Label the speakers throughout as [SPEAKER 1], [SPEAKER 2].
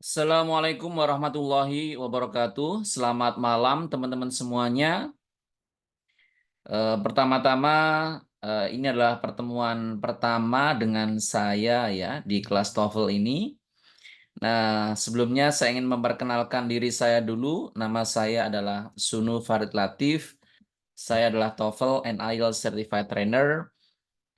[SPEAKER 1] Assalamualaikum warahmatullahi wabarakatuh. Selamat malam teman-teman semuanya. Pertama-tama ini adalah pertemuan pertama dengan saya ya di kelas TOEFL ini. Nah, sebelumnya saya ingin memperkenalkan diri saya dulu. Nama saya adalah Sunu Farid Latif. Saya adalah TOEFL and IELTS Certified Trainer.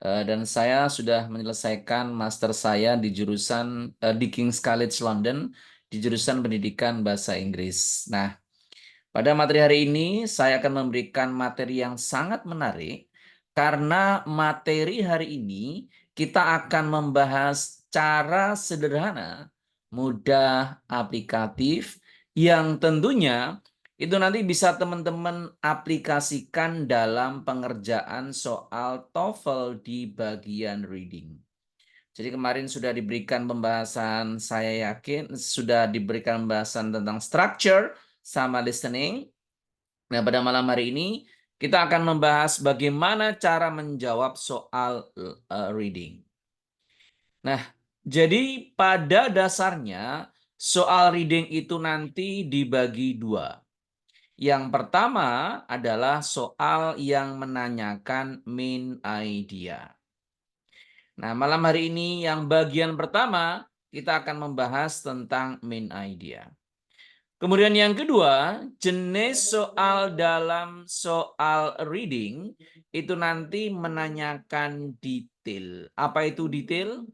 [SPEAKER 1] Dan saya sudah menyelesaikan master saya di jurusan di King's College London di jurusan Pendidikan Bahasa Inggris. Nah, pada materi hari ini saya akan memberikan materi yang sangat menarik karena materi hari ini kita akan membahas cara sederhana, mudah, aplikatif yang tentunya itu nanti bisa teman-teman aplikasikan dalam pengerjaan soal TOEFL di bagian reading. Jadi kemarin sudah diberikan pembahasan, saya yakin sudah diberikan pembahasan tentang structure sama listening. Nah, pada malam hari ini kita akan membahas bagaimana cara menjawab soal reading. Nah, jadi pada dasarnya soal reading itu nanti dibagi dua. Yang pertama adalah soal yang menanyakan main idea. Nah, malam hari ini yang bagian pertama kita akan membahas tentang main idea. Kemudian yang kedua, jenis soal dalam soal reading itu nanti menanyakan detail. Apa itu detail?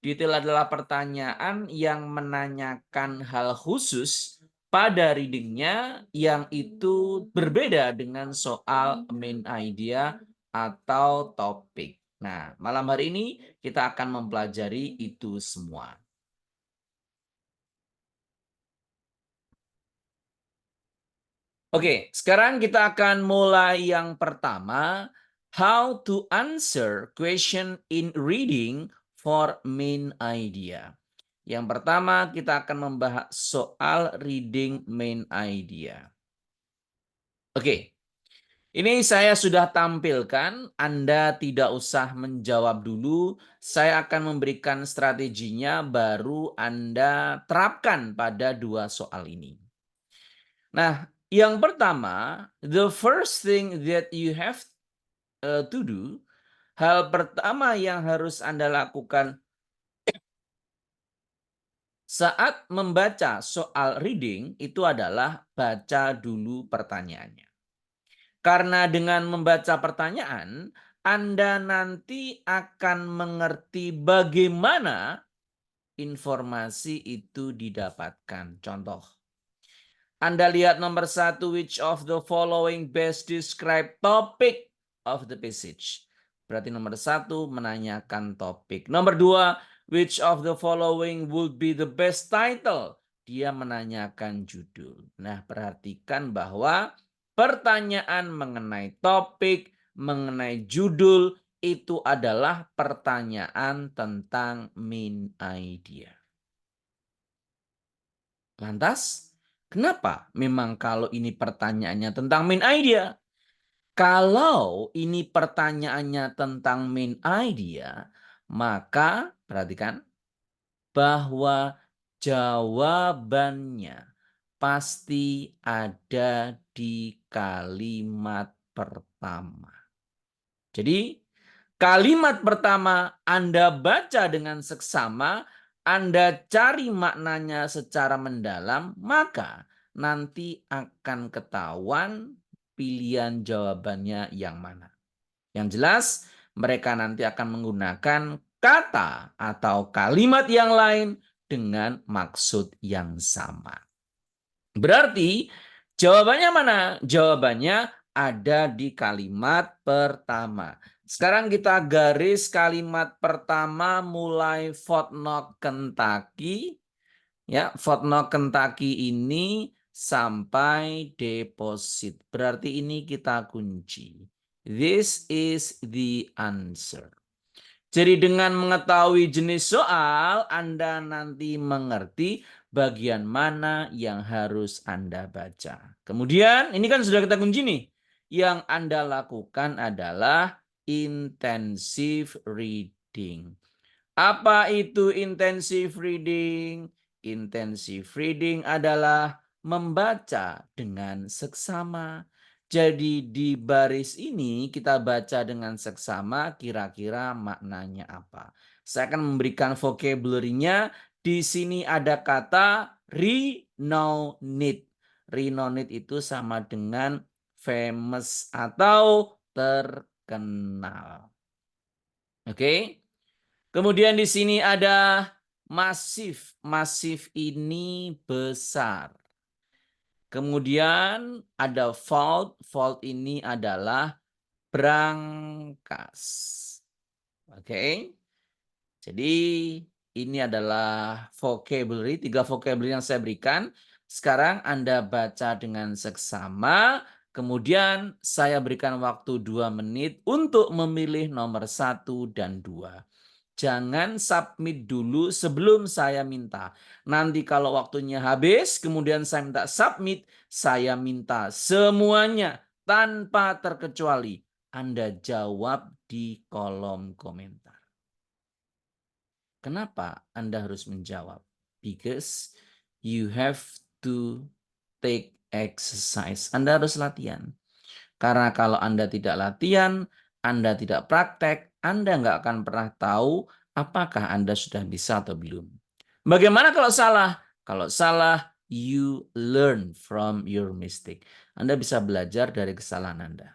[SPEAKER 1] Detail adalah pertanyaan yang menanyakan hal khusus pada readingnya yang itu berbeda dengan soal main idea atau topik. Nah, malam hari ini kita akan mempelajari itu semua. Oke, sekarang kita akan mulai yang pertama. How to answer question in reading for main idea. Yang pertama kita akan membahas soal reading main idea. Oke, ini saya sudah tampilkan. Anda tidak usah menjawab dulu. Saya akan memberikan strateginya baru Anda terapkan pada dua soal ini. Nah, yang pertama, the first thing that you have to do, hal pertama yang harus Anda lakukan saat membaca soal reading itu adalah baca dulu pertanyaannya. Karena dengan membaca pertanyaan, Anda nanti akan mengerti bagaimana informasi itu didapatkan. Contoh, Anda lihat nomor 1, which of the following best describe topic of the passage. Berarti nomor 1 menanyakan topik. Nomor 2, which of the following would be the best title? Dia menanyakan judul. Nah, perhatikan bahwa pertanyaan mengenai topik, mengenai judul, itu adalah pertanyaan tentang main idea. Lantas, kenapa memang kalau ini pertanyaannya tentang main idea? Kalau ini pertanyaannya tentang main idea, maka perhatikan bahwa jawabannya pasti ada di kalimat pertama. Jadi, kalimat pertama Anda baca dengan seksama, Anda cari maknanya secara mendalam, maka nanti akan ketahuan pilihan jawabannya yang mana. Yang jelas, mereka nanti akan menggunakan kata atau kalimat yang lain dengan maksud yang sama. Berarti jawabannya mana? Jawabannya ada di kalimat pertama. Sekarang kita garis kalimat pertama mulai Fort Knox, Kentucky. Ya, Fort Knox, Kentucky ini sampai deposit. Berarti ini kita kunci. This is the answer. Jadi dengan mengetahui jenis soal, Anda nanti mengerti bagian mana yang harus Anda baca. Kemudian, ini kan sudah kita kunci nih. Yang Anda lakukan adalah intensive reading. Apa itu intensive reading? intensive reading adalah membaca dengan seksama. Jadi di baris ini kita baca dengan seksama, kira-kira maknanya apa? Saya akan memberikan vocabulary-nya. Di sini ada kata renowned. Renowned itu sama dengan famous atau terkenal. Oke. Kemudian di sini ada masif. Masif ini besar. Kemudian ada fault. Fault ini adalah brankas. Oke. Jadi ini adalah vocabulary, 3 vocabulary yang saya berikan. Sekarang Anda baca dengan seksama, kemudian saya berikan waktu 2 menit untuk memilih nomor 1 dan 2. Jangan submit dulu sebelum saya minta. Nanti kalau waktunya habis, kemudian saya minta submit, saya minta semuanya tanpa terkecuali. Anda jawab di kolom komentar. Kenapa Anda harus menjawab? Because you have to take exercise. Anda harus latihan. Karena kalau Anda tidak latihan, Anda tidak praktek, Anda nggak akan pernah tahu apakah Anda sudah bisa atau belum. Bagaimana kalau salah? Kalau salah, you learn from your mistake. Anda bisa belajar dari kesalahan Anda.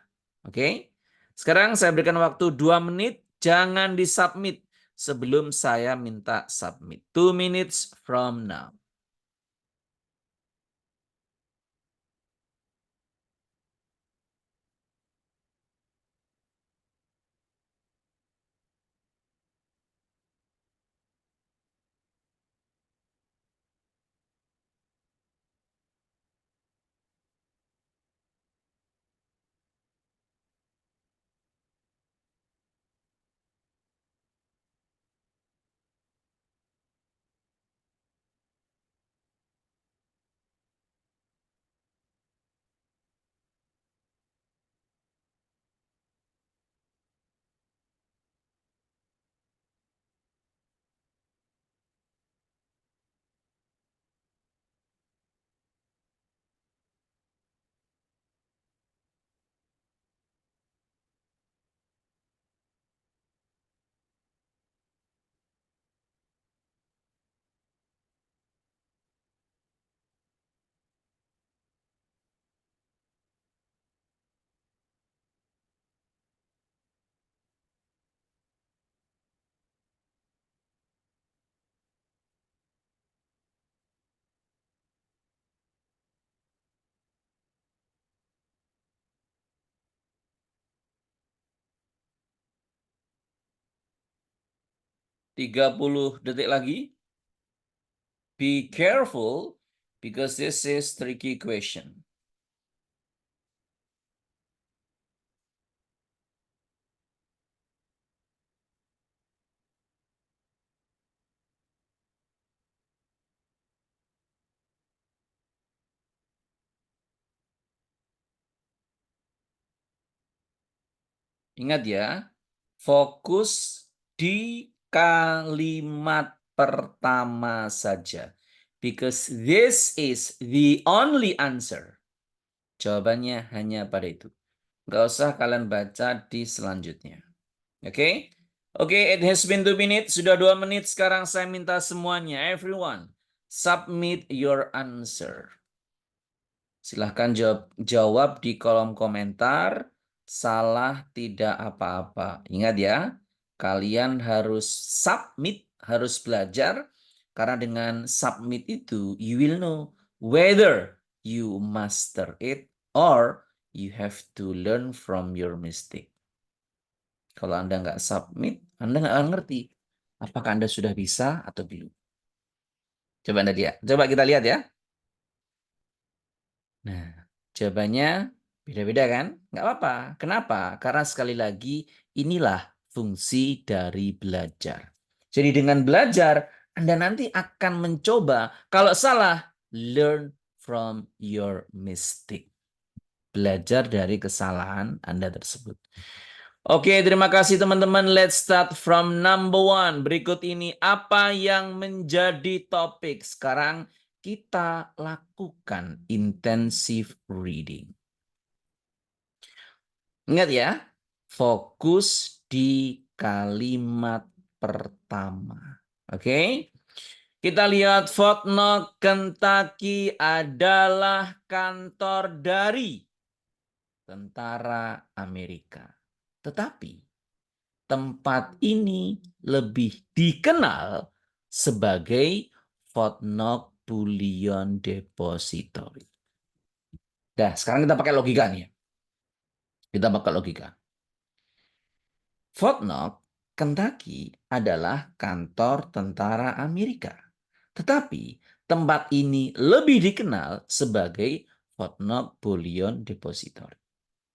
[SPEAKER 1] Oke? Sekarang saya berikan waktu 2 menit. Jangan disubmit sebelum saya minta submit. 2 minutes from now. 30 detik lagi. Be careful because this is tricky question. Ingat ya, fokus di kalimat pertama saja. Because this is the only answer. Jawabannya hanya pada itu. Nggak usah kalian baca di selanjutnya. Oke? Oke, it has been 2 minutes. Sudah 2 menit. Sekarang saya minta semuanya, everyone, submit your answer. Silahkan jawab di kolom komentar. Salah tidak apa-apa. Ingat ya, kalian harus submit, harus belajar. Karena dengan submit itu, you will know whether you master it or you have to learn from your mistake. Kalau Anda nggak submit, Anda nggak akan ngerti apakah Anda sudah bisa atau belum. Coba Anda lihat. Coba kita lihat ya. Nah, jawabannya beda-beda kan? Nggak apa-apa. Kenapa? Karena sekali lagi inilah fungsi dari belajar. Jadi dengan belajar, Anda nanti akan mencoba. Kalau salah, learn from your mistake. Belajar dari kesalahan Anda tersebut. Oke, terima kasih teman-teman. Let's start from number one. Berikut ini apa yang menjadi topik. Sekarang kita lakukan intensive reading. Ingat ya, fokus di kalimat pertama. Oke, kita lihat Fort Knox, Kentucky adalah kantor dari tentara Amerika. Tetapi tempat ini lebih dikenal sebagai Fort Knox Bullion Depository. Nah, sekarang kita pakai logika nih ya. Kita pakai logika. Fort Knox, Kentucky adalah kantor tentara Amerika. Tetapi tempat ini lebih dikenal sebagai Fort Knox Bullion Depository.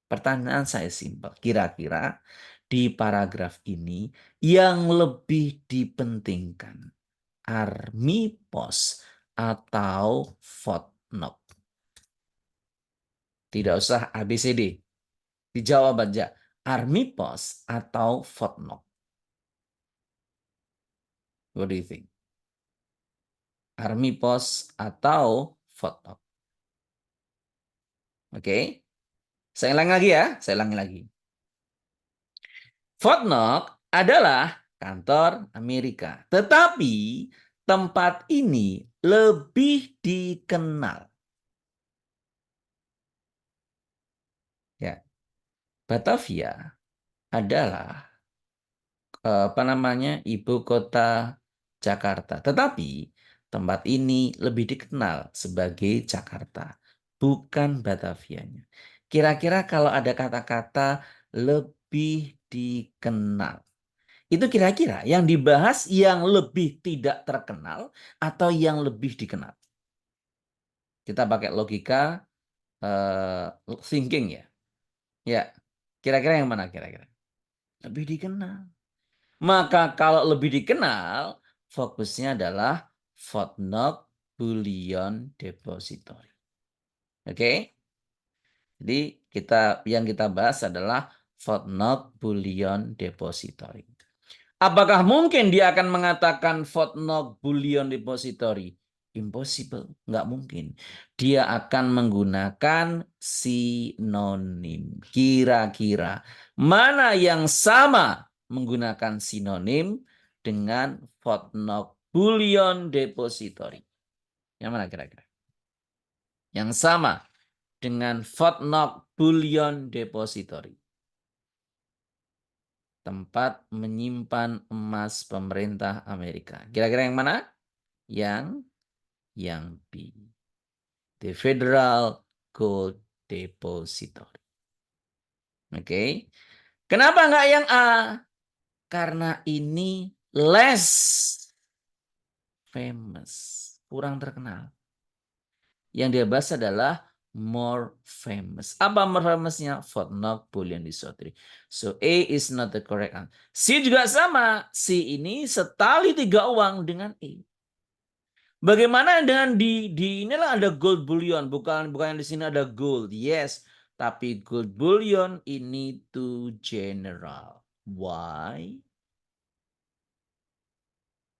[SPEAKER 1] Pertanyaan saya simpel. Kira-kira di paragraf ini yang lebih dipentingkan, Army Post atau Fort Knox? Tidak usah ABCD. Dijawab aja. Army Post atau Fort Knox? What do you think? Army Post atau Fort Knox? Oke. Saya ulangi lagi ya. Saya ulangi lagi. Fort Knox adalah kantor Amerika. Tetapi tempat ini lebih dikenal. Ya, Batavia adalah ibu kota Jakarta. Tetapi tempat ini lebih dikenal sebagai Jakarta, bukan Batavianya. Kira-kira kalau ada kata-kata lebih dikenal, itu kira-kira yang dibahas yang lebih tidak terkenal atau yang lebih dikenal? Kita pakai logika thinking ya. Ya, kira-kira yang mana kira-kira? Lebih dikenal. Maka kalau lebih dikenal, fokusnya adalah Fort Knox Bullion Depository. Oke? Jadi yang kita bahas adalah Fort Knox Bullion Depository. Apakah mungkin dia akan mengatakan Fort Knox Bullion Depository? Impossible, nggak mungkin. Dia akan menggunakan sinonim. Kira-kira mana yang sama menggunakan sinonim dengan Fort Knox Bullion Depository? Yang mana kira-kira? Yang sama dengan Fort Knox Bullion Depository. Tempat menyimpan emas pemerintah Amerika. Kira-kira yang mana? Yang B. The Federal Gold Depository. Oke. Kenapa nggak yang A? Karena ini less famous. Kurang terkenal. Yang dia bahas adalah more famous. Apa more famousnya? Fort Knox Bullion Depository. So A is not the correct answer. C juga sama. C ini setali 3 uang dengan E. Bagaimana dengan di inilah ada gold bullion, bukan yang di sini ada gold. Yes, tapi gold bullion ini too general. Why?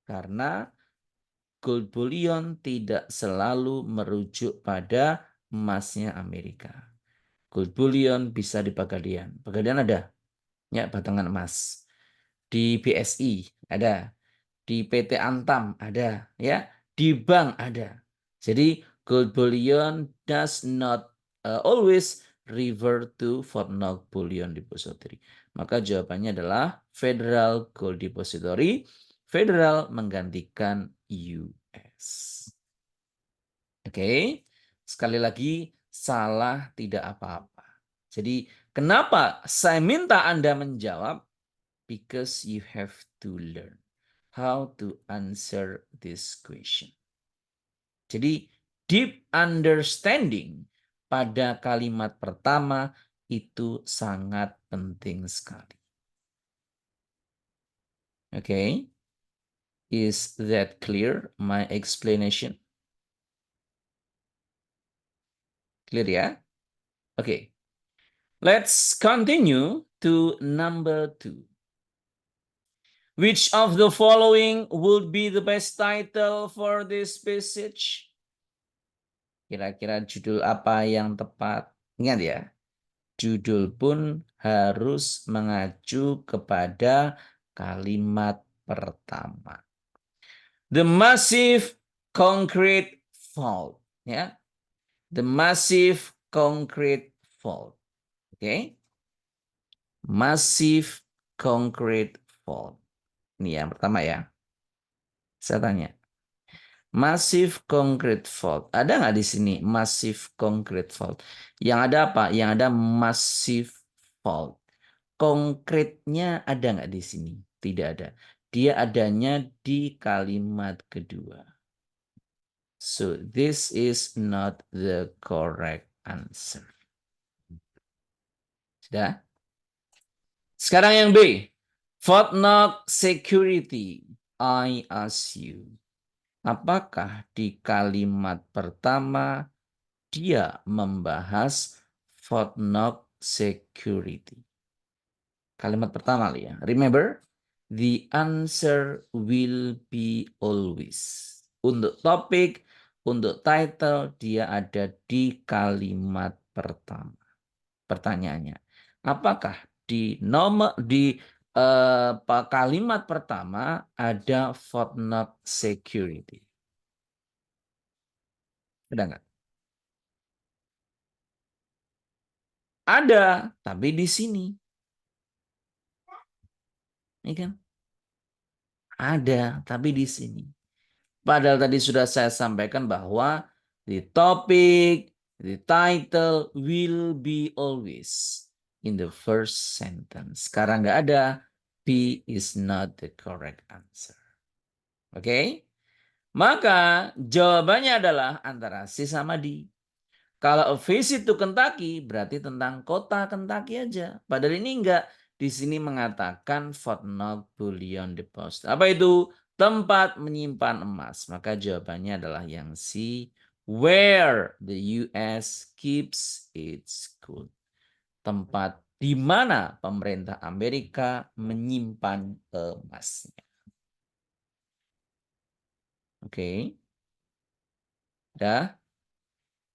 [SPEAKER 1] Karena gold bullion tidak selalu merujuk pada emasnya Amerika. Gold bullion bisa di Pegadian. Pegadian ada ya batangan emas. Di BSI ada. Di PT Antam ada, ya, di bank ada. Jadi gold bullion does not always revert to Fort Knox Bullion Depository. Maka jawabannya adalah Federal Gold Depository. Federal menggantikan US. Oke, sekali lagi salah tidak apa-apa. Jadi kenapa saya minta Anda menjawab? Because you have to learn how to answer this question. Jadi deep understanding pada kalimat pertama itu sangat penting sekali. Okay? Is that clear, my explanation? Clear ya? Okay. Let's continue to number 2. Which of the following would be the best title for this passage? Kira-kira judul apa yang tepat? Ingat ya, judul pun harus mengacu kepada kalimat pertama. The massive concrete fault. Ya, the massive concrete fault. Oke, massive concrete fault. Ini yang pertama ya. Saya tanya, massive concrete fault. Ada nggak di sini massive concrete fault? Yang ada apa? Yang ada massive fault. Konkretnya ada nggak di sini? Tidak ada. Dia adanya di kalimat kedua. So this is not the correct answer. Sudah? Sekarang yang B. Fort Knox security. I ask you. Apakah di kalimat pertama dia membahas Fort Knox security? Kalimat pertama ya. Remember, the answer will be always. Untuk topik, untuk title, dia ada di kalimat pertama. Pertanyaannya, apakah di kalimat pertama ada Fort Knox security? Ada nggak? Ada, tapi di sini. Ini kan? Ada, tapi di sini. Padahal tadi sudah saya sampaikan bahwa the topic, the title will be always in the first sentence. Sekarang nggak ada. B is not the correct answer. Oke? Maka jawabannya adalah antara C sama D. Kalau a visit to Kentucky berarti tentang kota Kentucky aja. Padahal ini enggak. Di sini mengatakan Fort Knox Bullion Deposit. Apa itu? Tempat menyimpan emas. Maka jawabannya adalah yang C. Where the US keeps its gold. Tempat di mana pemerintah Amerika menyimpan emasnya. Oke. Udah?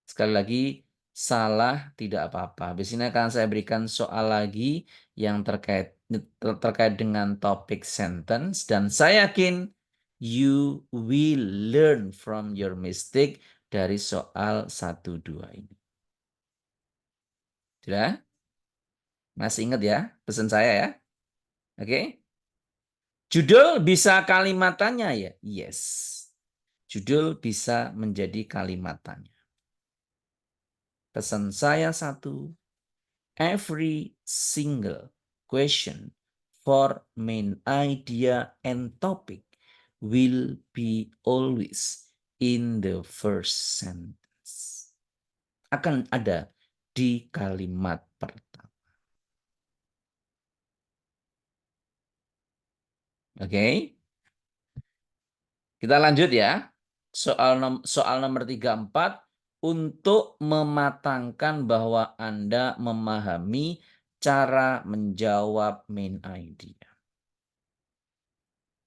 [SPEAKER 1] Sekali lagi, salah tidak apa-apa. Habis ini akan saya berikan soal lagi yang terkait dengan topik sentence. Dan saya yakin you will learn from your mistake dari soal 1-2 ini. Sudah? Masih ingat ya pesan saya ya? Oke? Judul bisa kalimat tanya ya? Yes. Judul bisa menjadi kalimat tanya. Pesan saya satu. Every single question for main idea and topic will be always in the first sentence. Akan ada di kalimat pertama. Oke. Kita lanjut ya. Soal nomor 34 untuk mematangkan bahwa Anda memahami cara menjawab main idea.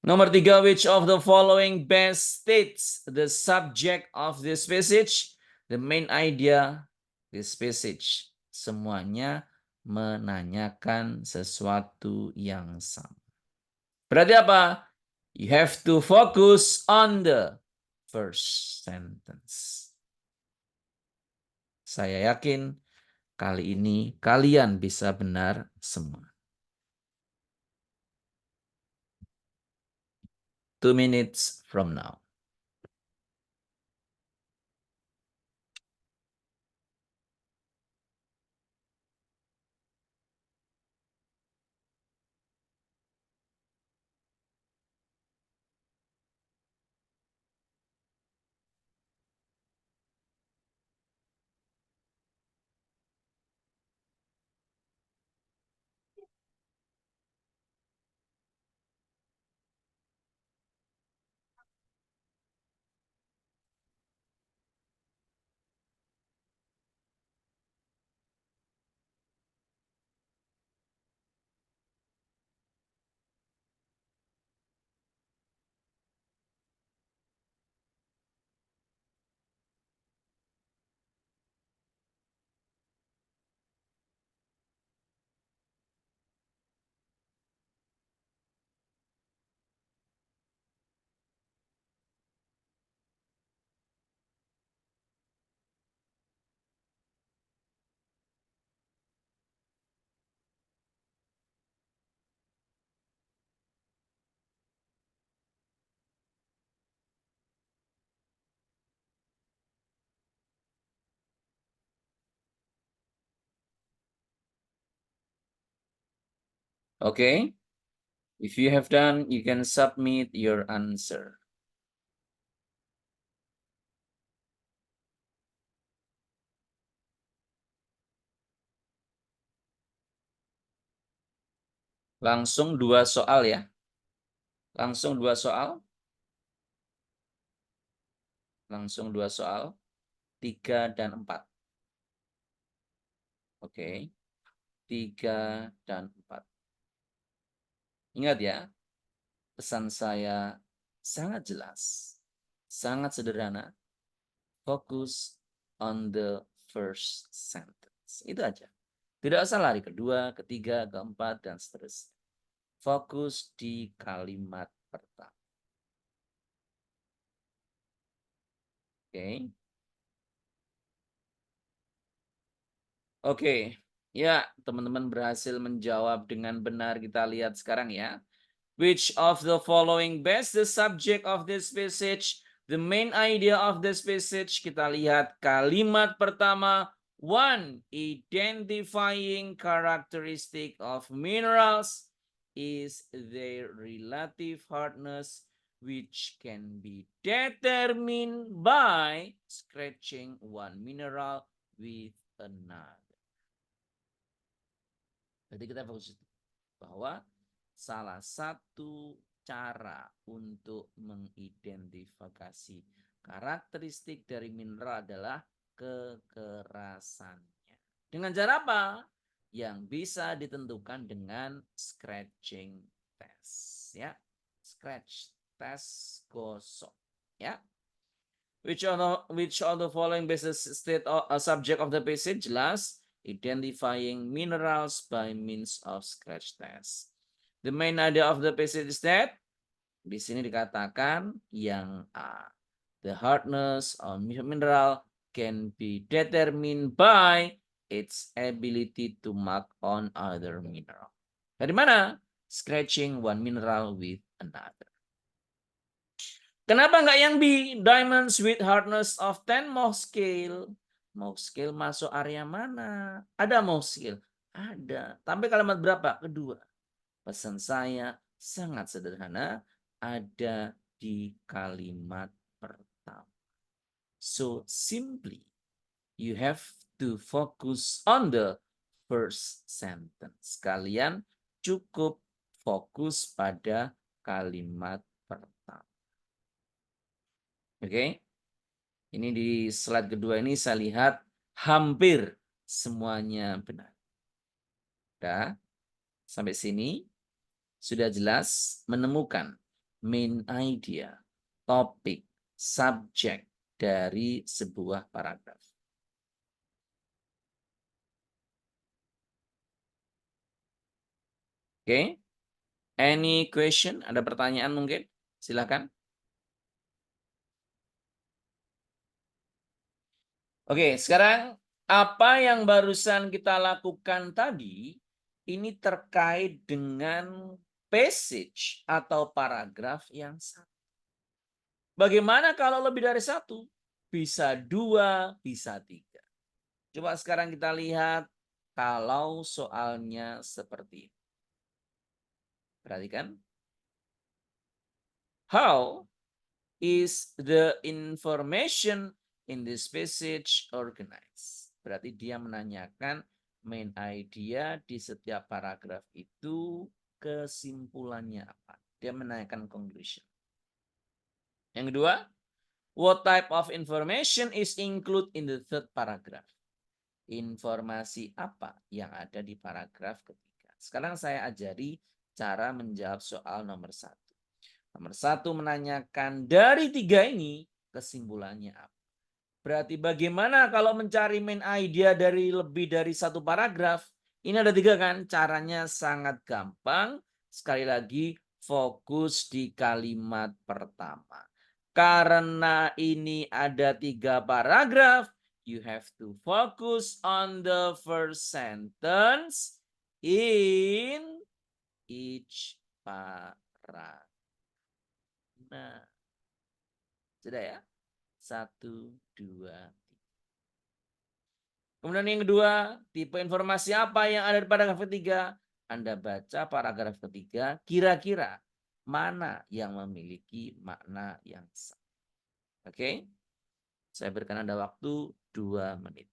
[SPEAKER 1] Nomor 3, which of the following best states the subject of this passage? The main idea, this passage. Semuanya menanyakan sesuatu yang sama. Berarti apa? You have to focus on the first sentence. Saya yakin kali ini kalian bisa benar semua. 2 minutes from now. Okay. If you have done, you can submit your answer. Langsung 2 soal ya. Langsung 2 soal. Langsung 2 soal. 3 dan 4. Oke. 3 dan 4. Ingat ya, pesan saya sangat jelas, sangat sederhana. Fokus on the first sentence. Itu aja. Tidak usah lari kedua, ketiga, keempat, dan seterusnya. Fokus di kalimat pertama. Oke. Oke. Ya, teman-teman berhasil menjawab dengan benar. Kita lihat sekarang ya. Which of the following best the subject of this passage? The main idea of this passage. Kita lihat kalimat pertama. 1. Identifying characteristic of minerals is their relative hardness, which can be determined by scratching one mineral with another. Jadi kita fokus bahwa salah satu cara untuk mengidentifikasi karakteristik dari mineral adalah kekerasannya. Dengan cara apa? Yang bisa ditentukan dengan scratching test, ya. Scratch test gosok, ya. Which of the following basis state subject of the passage? Jelas, identifying minerals by means of scratch test. The main idea of the passage is that di sini dikatakan yang A. The hardness of mineral can be determined by its ability to mark on other mineral. Dari mana? Scratching one mineral with another. Kenapa nggak yang B? Diamonds with hardness of 10 Mohs scale. Mohs scale masuk area mana? Ada Mohs scale? Ada. Tapi kalimat berapa? Kedua. Pesan saya sangat sederhana. Ada di kalimat pertama. So simply, you have to focus on the first sentence. Kalian cukup fokus pada kalimat pertama. Oke, ini di slide kedua ini saya lihat hampir semuanya benar. Sudah, sampai sini sudah jelas menemukan main idea, topik, subjek dari sebuah paragraf. Oke, any question? Ada pertanyaan mungkin? Silakan. Oke, sekarang apa yang barusan kita lakukan tadi ini terkait dengan passage atau paragraf yang sama. Bagaimana kalau lebih dari satu? Bisa 2, bisa 3. Coba sekarang kita lihat kalau soalnya seperti ini. Perhatikan. How is the information in this passage organized? Berarti dia menanyakan main idea di setiap paragraf itu kesimpulannya apa. Dia menanyakan conclusion. Yang kedua, what type of information is included in the third paragraph? Informasi apa yang ada di paragraf ketiga? Sekarang saya ajari cara menjawab soal nomor 1. Nomor 1 menanyakan dari 3 ini kesimpulannya apa? Berarti bagaimana kalau mencari main idea dari lebih dari 1 paragraf? Ini ada 3 kan? Caranya sangat gampang. Sekali lagi, fokus di kalimat pertama. Karena ini ada 3 paragraf, you have to focus on the first sentence in each paragraph. Nah, sudah ya? 1, 2, 3. Kemudian yang kedua, tipe informasi apa yang ada di paragraf ketiga? Anda baca paragraf ketiga, kira-kira mana yang memiliki makna yang sama. Oke? Saya berikan Anda waktu 2 menit.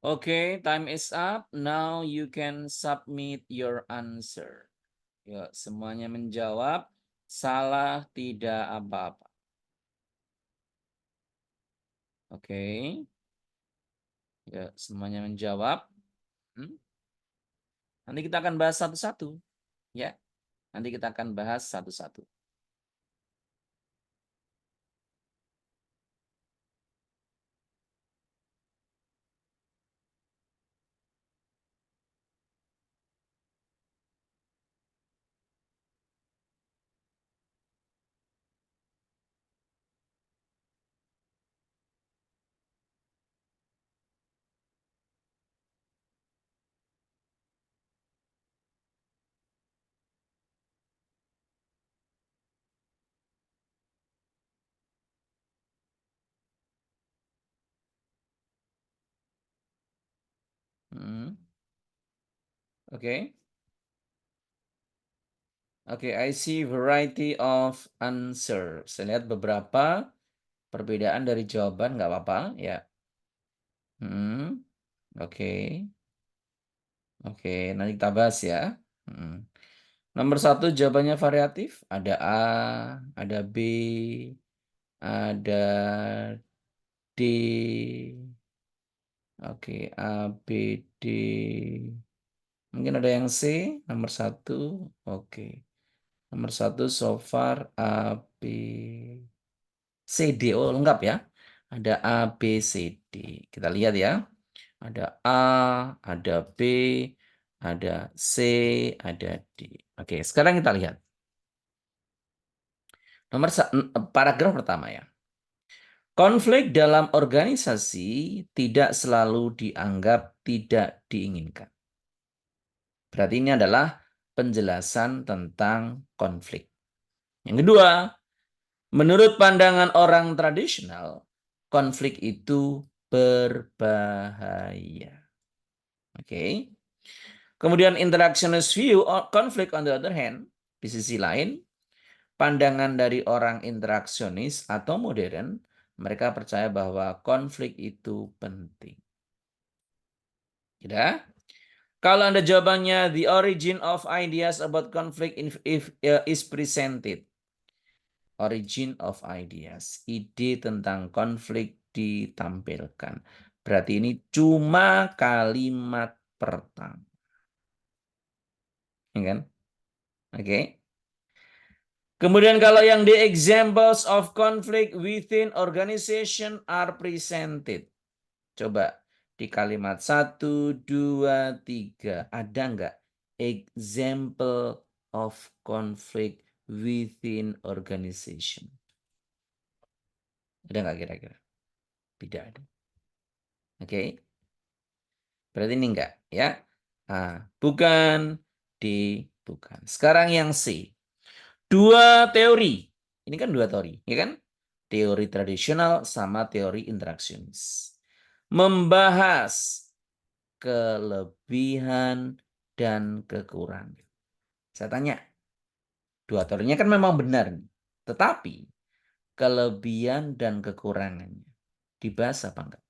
[SPEAKER 1] Oke, time is up. Now you can submit your answer. Yuk, semuanya menjawab. Salah tidak apa-apa. Oke. Ya, semuanya menjawab. Hmm? Nanti kita akan bahas satu-satu. Ya, nanti kita akan bahas satu-satu. Hmm. Oke. Oke, I see variety of answer. Saya lihat beberapa perbedaan dari jawaban, nggak apa-apa, ya. Hmm. Oke. Oke, nanti kita bahas ya. Hmm. Nomor 1 jawabannya variatif. Ada A, ada B, ada D. Oke, A, B, D. Mungkin ada yang C, nomor 1. Oke. Nomor 1 so far A, B, C, D. Oh, lengkap ya. Ada A, B, C, D. Kita lihat ya. Ada A, ada B, ada C, ada D. Oke, sekarang kita lihat. Paragraf pertama ya. Konflik dalam organisasi tidak selalu dianggap tidak diinginkan. Berarti ini adalah penjelasan tentang konflik. Yang kedua, menurut pandangan orang tradisional, konflik itu berbahaya. Oke. Kemudian interactionist view conflict on the other hand, di sisi lain, pandangan dari orang interaksionis atau modern, mereka percaya bahwa konflik itu penting. Ya. Kalau Anda jawabannya the origin of ideas about conflict is presented. Origin of ideas, ide tentang konflik ditampilkan. Berarti ini cuma kalimat pertama. Ya kan? Oke. Kemudian kalau yang the examples of conflict within organization are presented. Coba di kalimat 1, 2, 3. Ada nggak example of conflict within organization? Ada nggak kira-kira? Tidak ada. Oke. Berarti ini enggak ya. Nah, bukan, bukan. Sekarang yang C. Dua teori. Ini kan dua teori, ya kan? Teori tradisional sama teori interaksionis. Membahas kelebihan dan kekurangan. Saya tanya, dua teorinya kan memang benar. Tetapi kelebihan dan kekurangannya dibahas apa enggak?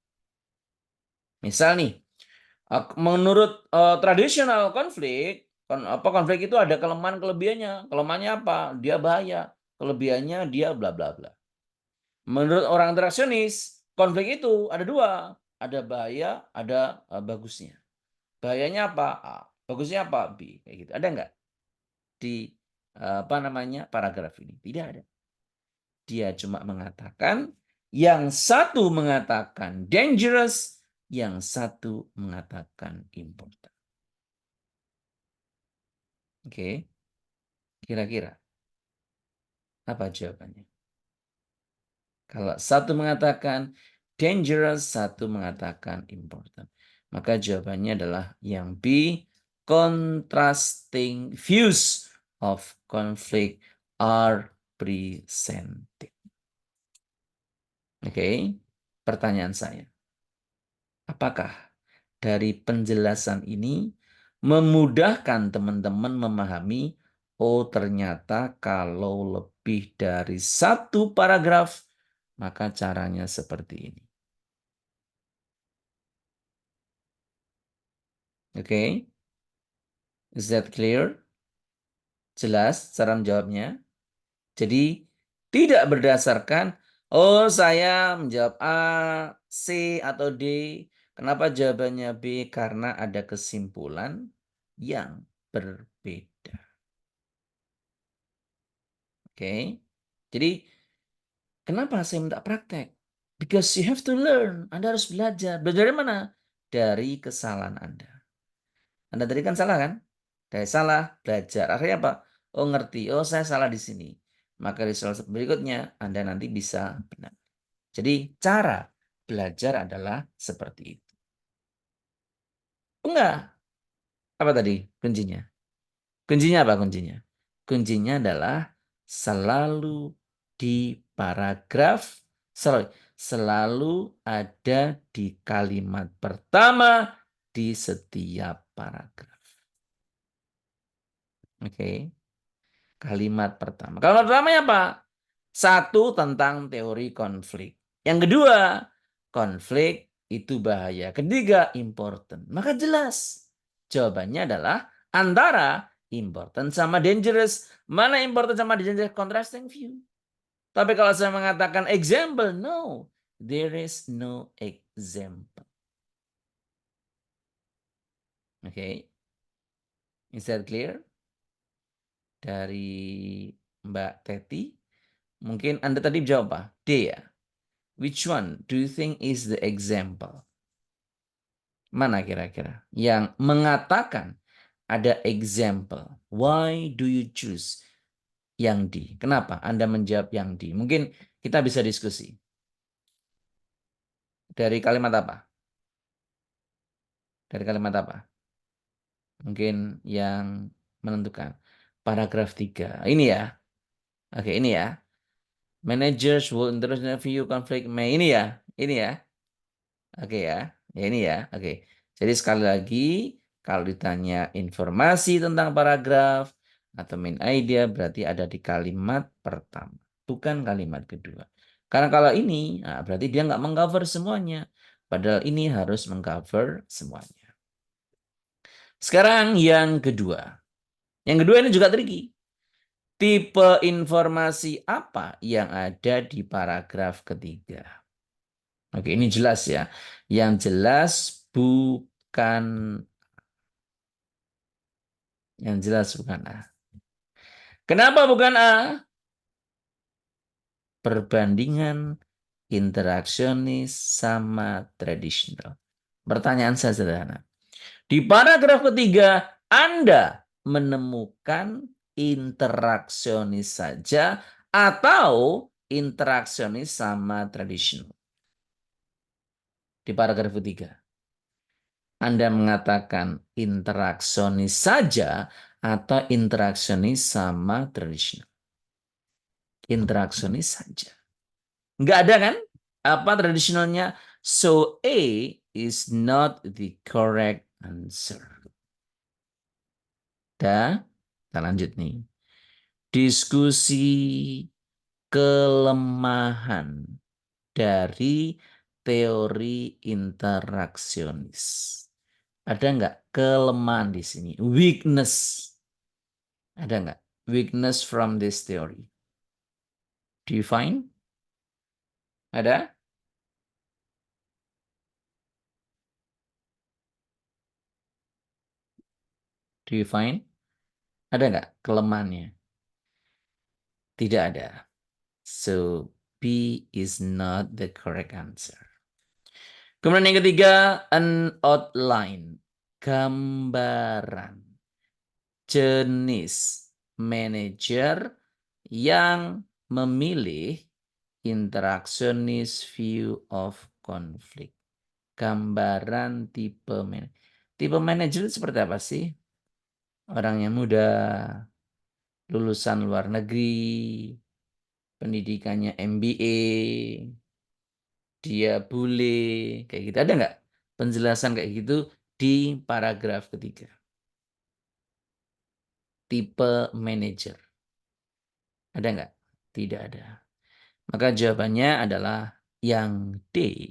[SPEAKER 1] Misal nih, menurut tradisional konflik, konflik itu ada kelemahan kelebihannya. Kelemahannya apa? Dia bahaya. Kelebihannya dia bla bla bla. Menurut orang interaksionis, konflik itu ada dua. Ada bahaya, ada bagusnya. Bahayanya apa? A. Bagusnya apa? B. Kayak gitu. Ada nggak di paragraf ini? Tidak ada. Dia cuma mengatakan yang satu mengatakan dangerous, yang satu mengatakan important. Oke, kira-kira apa jawabannya? Kalau satu mengatakan dangerous, satu mengatakan important. Maka jawabannya adalah yang B, contrasting views of conflict are presented. Oke, pertanyaan saya. Apakah dari penjelasan ini memudahkan teman-teman memahami, oh ternyata kalau lebih dari satu paragraf, maka caranya seperti ini. Oke, is that clear? Jelas cara menjawabnya? Jadi tidak berdasarkan, oh saya menjawab A, C, atau D. Kenapa jawabannya B? Karena ada kesimpulan yang berbeda. Oke, jadi kenapa saya minta praktek? Because you have to learn. Anda harus belajar. Belajar dari mana? Dari kesalahan Anda. Anda tadi kan salah kan? Dari salah, belajar. Akhirnya apa? Oh ngerti, oh saya salah di sini. Maka di soal berikutnya Anda nanti bisa benar. Jadi cara belajar adalah seperti itu. Enggak. Apa tadi kuncinya? Kuncinya apa kuncinya? Kuncinya adalah selalu di paragraf, selalu ada di kalimat pertama di setiap paragraf. Oke. Kalimat pertama. Kalimat pertamanya apa? Satu, tentang teori konflik. Yang kedua, konflik itu bahaya. Ketiga, important. Maka jelas. Jawabannya adalah antara important sama dangerous. Mana important sama dangerous? Contrasting view. Tapi kalau saya mengatakan example, no. There is no example. Oke. Okay. Is that clear? Dari Mbak Teti. Mungkin Anda tadi jawab apa? D ya? Which one do you think is the example? Mana kira-kira? Yang mengatakan ada example. Why do you choose yang D? Kenapa Anda menjawab yang D? Mungkin kita bisa diskusi. Dari kalimat apa? Dari kalimat apa? Mungkin yang menentukan. Paragraf 3. Ini ya. Oke, ini ya. Managers will interview conflict may. Ini ya. Ini ya. Oke ya. Ya ini ya. Oke. Jadi sekali lagi kalau ditanya informasi tentang paragraf atau main idea berarti ada di kalimat pertama, bukan kalimat kedua. Karena kalau ini berarti dia nggak mengcover semuanya. Padahal ini harus mengcover semuanya. Sekarang yang kedua. Yang kedua ini juga tricky. Tipe informasi apa yang ada di paragraf ketiga? Oke, ini jelas ya. Yang jelas bukan, yang jelas bukan A. Kenapa bukan A? perbandingan interaksionis sama tradisional. Pertanyaan saya sederhana. Di paragraf ketiga, Anda menemukan interaksionis saja atau interaksionis sama tradisional. Di paragraf ketiga, Anda mengatakan interaksionis saja atau interaksionis sama tradisional. Interaksionis saja. Nggak ada kan? Apa tradisionalnya? So A is not the correct answer. Kita lanjut nih. Diskusi kelemahan dari teori interaksionis. Ada nggak kelemahan di sini? Weakness. Ada nggak? Weakness from this theory. Do you find? Ada? Do you find? Ada nggak kelemahannya? Tidak ada. So, B is not the correct answer. Kemudian yang ketiga, an outline. Gambaran. Jenis manajer yang memilih interactionist view of conflict. Gambaran tipe manajer. Tipe manajer itu seperti apa sih? Orang yang muda, lulusan luar negeri, pendidikannya MBA, dia bule, kayak gitu. Ada nggak penjelasan kayak gitu di paragraf ketiga? Tipe manajer. Ada nggak? Tidak ada. Maka jawabannya adalah yang D.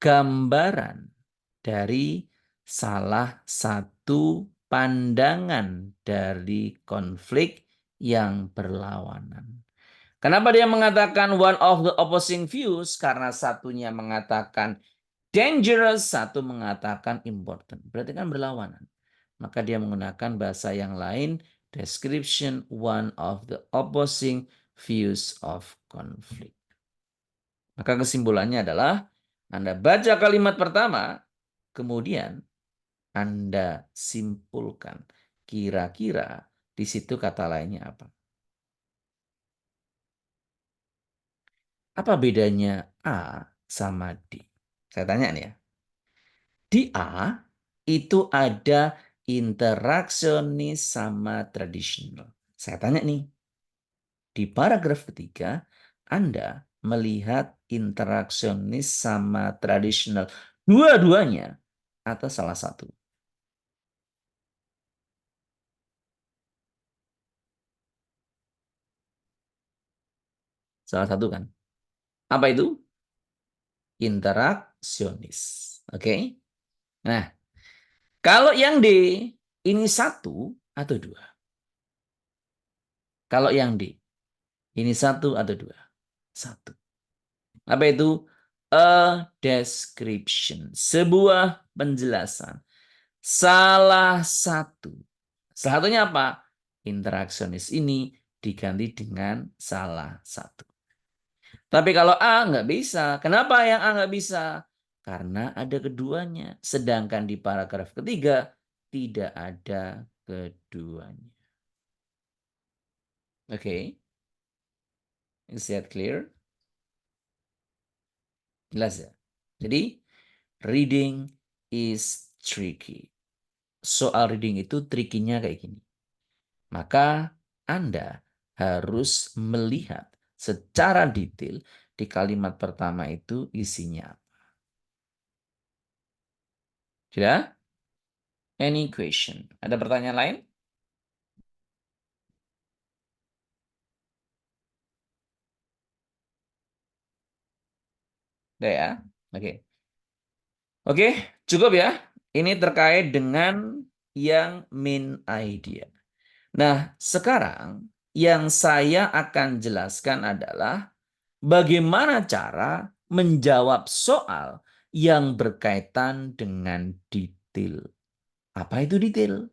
[SPEAKER 1] Gambaran dari salah satu pandangan dari konflik yang berlawanan. Kenapa dia mengatakan one of the opposing views? Karena satunya mengatakan dangerous, satu mengatakan important. Berarti kan berlawanan. Maka dia menggunakan bahasa yang lain, description one of the opposing views of conflict. Maka kesimpulannya adalah Anda baca kalimat pertama, kemudian Anda simpulkan kira-kira di situ kata lainnya apa. Apa bedanya A sama D? Saya tanya nih ya. Di A itu ada interaksionis sama tradisional. Saya tanya nih, di paragraf ketiga Anda melihat interaksionis sama tradisional. Dua-duanya atau salah satu? Salah satu kan? Apa itu? Interaksionis. Oke. Nah, kalau yang D ini satu atau dua? Kalau yang D ini satu atau dua? Satu. Apa itu? A description. Sebuah penjelasan. Salah satu. Salah satunya apa? Interaksionis ini diganti dengan salah satu. Tapi kalau A nggak bisa. Kenapa yang A nggak bisa? Karena ada keduanya. Sedangkan di paragraf ketiga tidak ada keduanya. Oke. Is that clear? Jelas ya? Jadi, reading is tricky. Soal reading itu trikinya kayak gini. Maka Anda harus melihat secara detail di kalimat pertama itu isinya apa. Sudah? Any question? Ada pertanyaan lain? Udah ya? Oke. Oke, cukup ya. Ini terkait dengan yang main idea. Nah, sekarang yang saya akan jelaskan adalah bagaimana cara menjawab soal yang berkaitan dengan detail. Apa itu detail?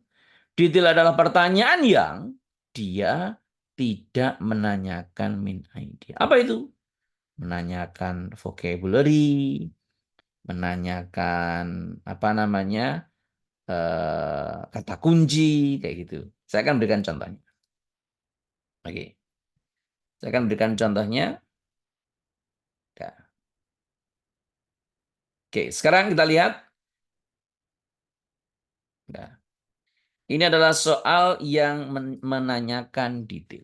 [SPEAKER 1] Detail adalah pertanyaan yang dia tidak menanyakan main idea. Apa itu? Menanyakan vocabulary, menanyakan apa namanya kata kunci kayak gitu. Saya akan berikan contohnya. Oke, saya akan berikan contohnya. Ya. Oke, sekarang kita lihat. Ya. Ini adalah soal yang menanyakan detail.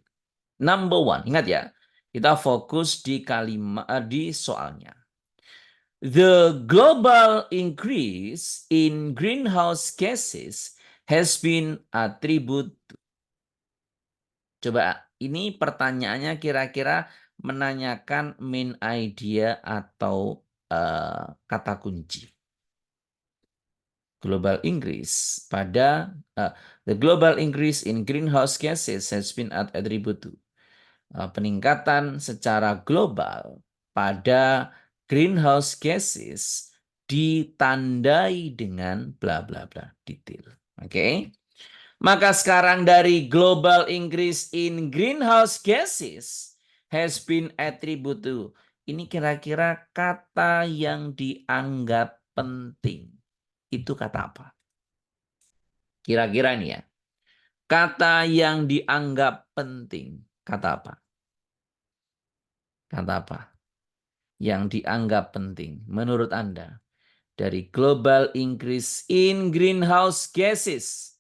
[SPEAKER 1] Number one, ingat ya, kita fokus di kalimat di soalnya. The global increase in greenhouse gases has been attributed. Coba, ini pertanyaannya kira-kira menanyakan main idea atau kata kunci. Global increase pada the global increase in greenhouse gases has been attributed. Peningkatan secara global pada greenhouse gases ditandai dengan bla bla bla detail. Oke. Maka sekarang dari global increase in greenhouse gases has been attributed. Ini kira-kira kata yang dianggap penting. Itu kata apa? Kira-kira nih ya. Kata yang dianggap penting. Kata apa? Kata apa? Yang dianggap penting menurut Anda dari global increase in greenhouse gases.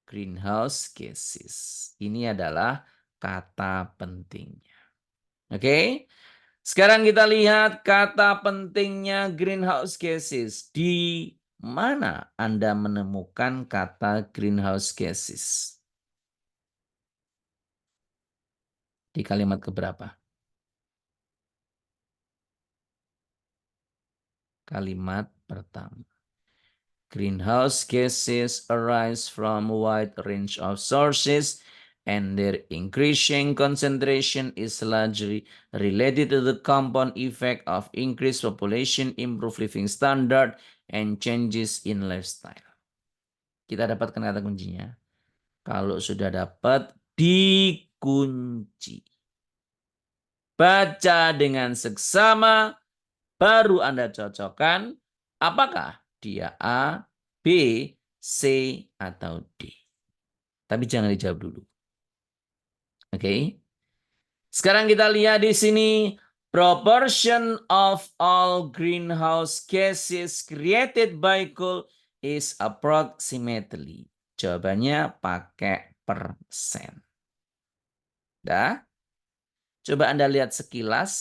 [SPEAKER 1] Greenhouse gases. Ini adalah kata pentingnya. Oke. Sekarang kita lihat kata pentingnya greenhouse gases. Di mana Anda menemukan kata greenhouse gases? Di kalimat keberapa? Kalimat pertama. Greenhouse gases arise from a wide range of sources and their increasing concentration is largely related to the compound effect of increased population, improved living standard, and changes in lifestyle. Kita dapatkan kata kuncinya. Kalau sudah dapat, dikunci. Baca dengan seksama, baru Anda cocokkan apakah dia A, B, C, atau D. Tapi jangan dijawab dulu. Oke. Sekarang kita lihat di sini proportion of all greenhouse gases created by coal is approximately. Jawabannya pakai persen. Dah? Coba Anda lihat sekilas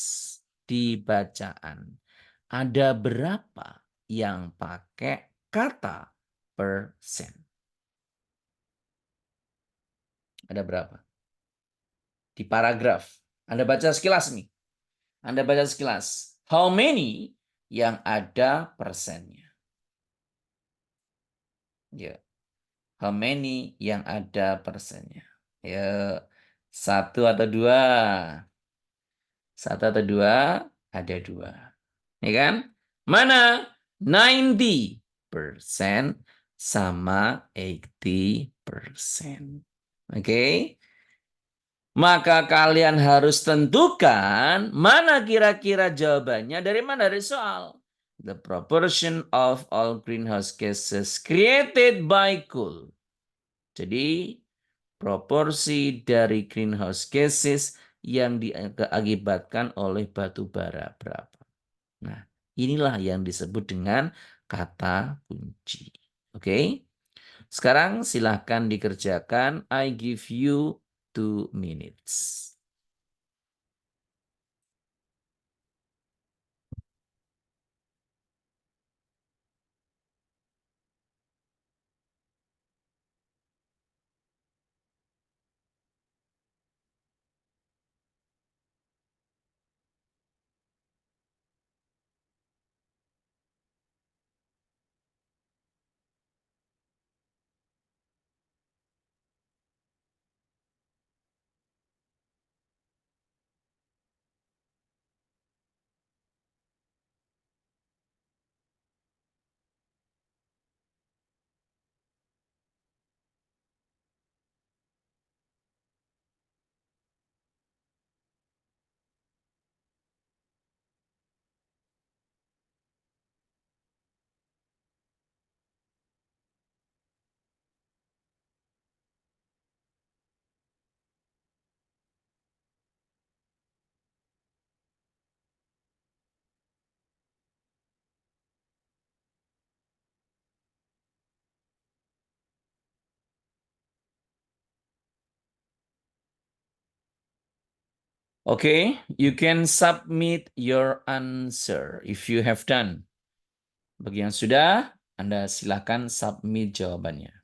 [SPEAKER 1] di bacaan. Ada berapa yang pakai kata persen? Ada berapa? Di paragraf. Anda baca sekilas nih. Anda baca sekilas. How many yang ada persennya? Ya. How many yang ada persennya? Ya. Satu atau dua? Satu atau dua? Ada dua. Ya kan? Mana? 90% sama 80%. Oke. Maka kalian harus tentukan mana kira-kira jawabannya dari mana dari soal. The proportion of all greenhouse gases created by coal. Jadi proporsi dari greenhouse gases yang diakibatkan oleh batu bara berapa. Nah, inilah yang disebut dengan kata kunci. Oke. Sekarang silahkan dikerjakan. I give you 2 minutes. Okay, you can submit your answer if you have done. Bagi yang sudah, Anda silakan submit jawabannya.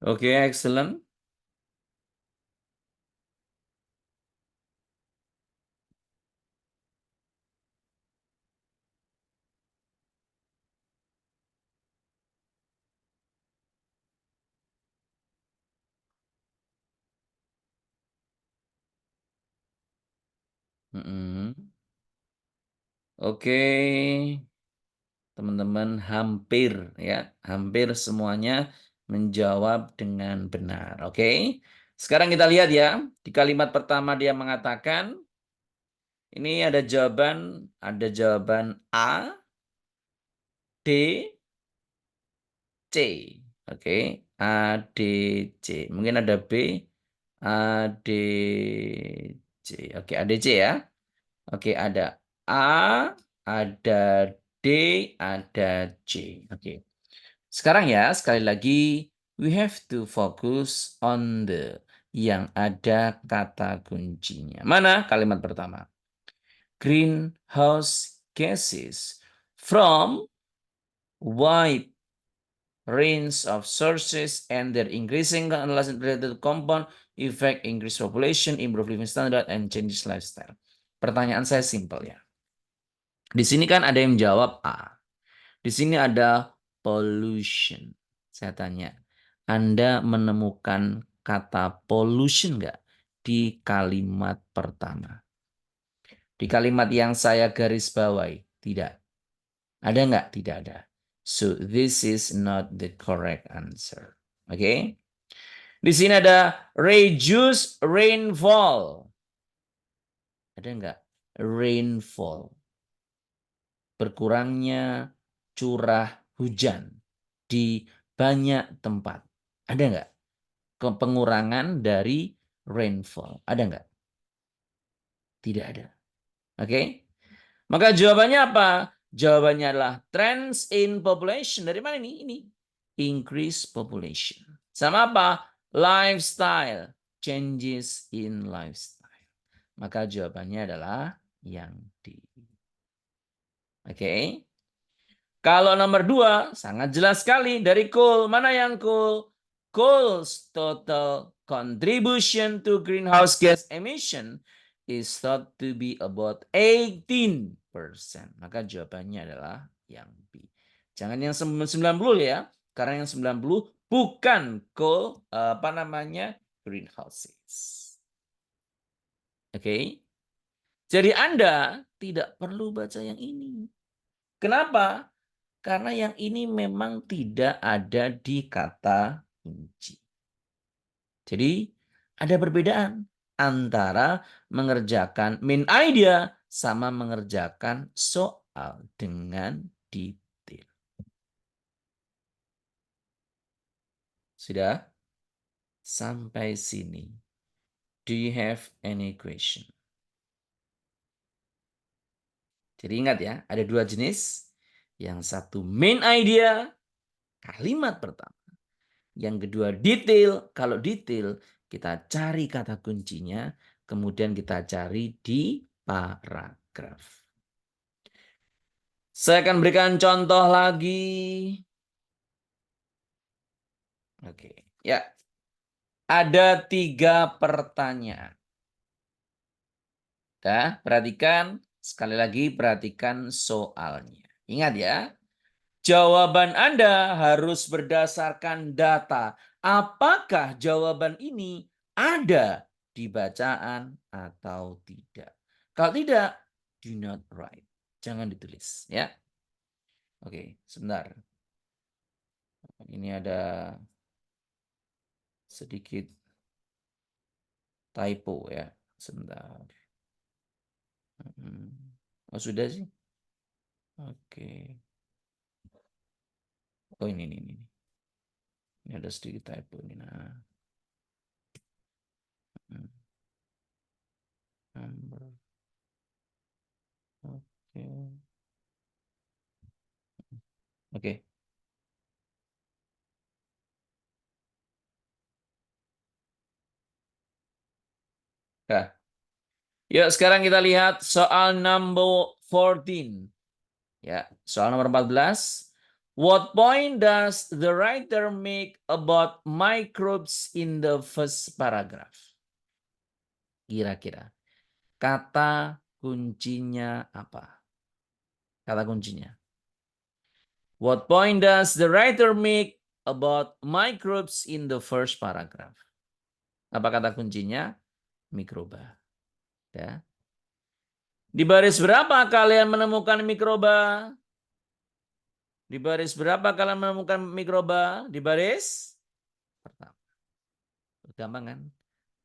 [SPEAKER 1] Oke, excellent. Oke, teman-teman hampir ya, hampir semuanya menjawab dengan benar. Oke. Sekarang kita lihat ya, di kalimat pertama dia mengatakan ini ada jawaban A, D, C. Oke, A, D, C. Mungkin ada B, A, D, C. Oke, A, D, C ya. Oke, ada A, ada D, ada C. Oke. Sekarang ya, sekali lagi, we have to focus on the yang ada kata kuncinya. Mana kalimat pertama? Greenhouse gases from wide range of sources and their increasing related compound effect increase population, improve living standard, and changes lifestyle. Pertanyaan saya simpel ya. Di sini kan ada yang jawab A. Di sini ada pollution. Saya tanya, Anda menemukan kata pollution nggak di kalimat pertama? Di kalimat yang saya garis bawahi, tidak. Ada nggak? Tidak ada. So, this is not the correct answer. Oke? Okay? Di sini ada reduce rainfall. Ada nggak? Rainfall. Berkurangnya curah hujan di banyak tempat. Ada nggak? Pengurangan dari rainfall. Ada nggak? Tidak ada. Oke? Okay? Maka jawabannya apa? Jawabannya adalah trends in population. Dari mana ini? Ini. Increase population. Sama apa? Lifestyle. Changes in lifestyle. Maka jawabannya adalah yang D. Oke. Okay? Kalau nomor 2, sangat jelas sekali dari coal. Mana yang coal? Coal's total contribution to greenhouse gas emission is thought to be about 18%. Maka jawabannya adalah yang B. Jangan yang 90 ya. Karena yang 90 bukan coal, greenhouses. Oke. Okay? Jadi Anda tidak perlu baca yang ini. Kenapa? Karena yang ini memang tidak ada di kata kunci. Jadi ada perbedaan antara mengerjakan main idea sama mengerjakan soal dengan detail. Sudah? Sampai sini. Do you have any question? Jadi ingat ya, ada dua jenis. Yang satu main idea, kalimat pertama. Yang kedua detail. Kalau detail kita cari kata kuncinya, kemudian kita cari di paragraf. Saya akan berikan contoh lagi. Oke, ya. Ada 3 pertanyaan. Perhatikan, sekali lagi perhatikan soalnya. Ingat ya, jawaban Anda harus berdasarkan data. Apakah jawaban ini ada di bacaan atau tidak? Kalau tidak, do not write. Jangan ditulis, ya. Oke, sebentar. Ini ada sedikit typo ya. Sebentar. Hmm. Oh, sudah sih. Oke. Oh, ini. Ini ada sedikit typo ini. Nah. Hmm. Number. Oke. Oke. Nah, yuk sekarang kita lihat soal number 14. Ya, soal nomor 14. What point does the writer make about microbes in the first paragraph? Kira-kira kata kuncinya apa? Kata kuncinya. What point does the writer make about microbes in the first paragraph? Apa kata kuncinya? Mikroba. Ya. Di baris berapa kalian menemukan mikroba? Di baris berapa kalian menemukan mikroba? Di baris pertama. Gampang kan?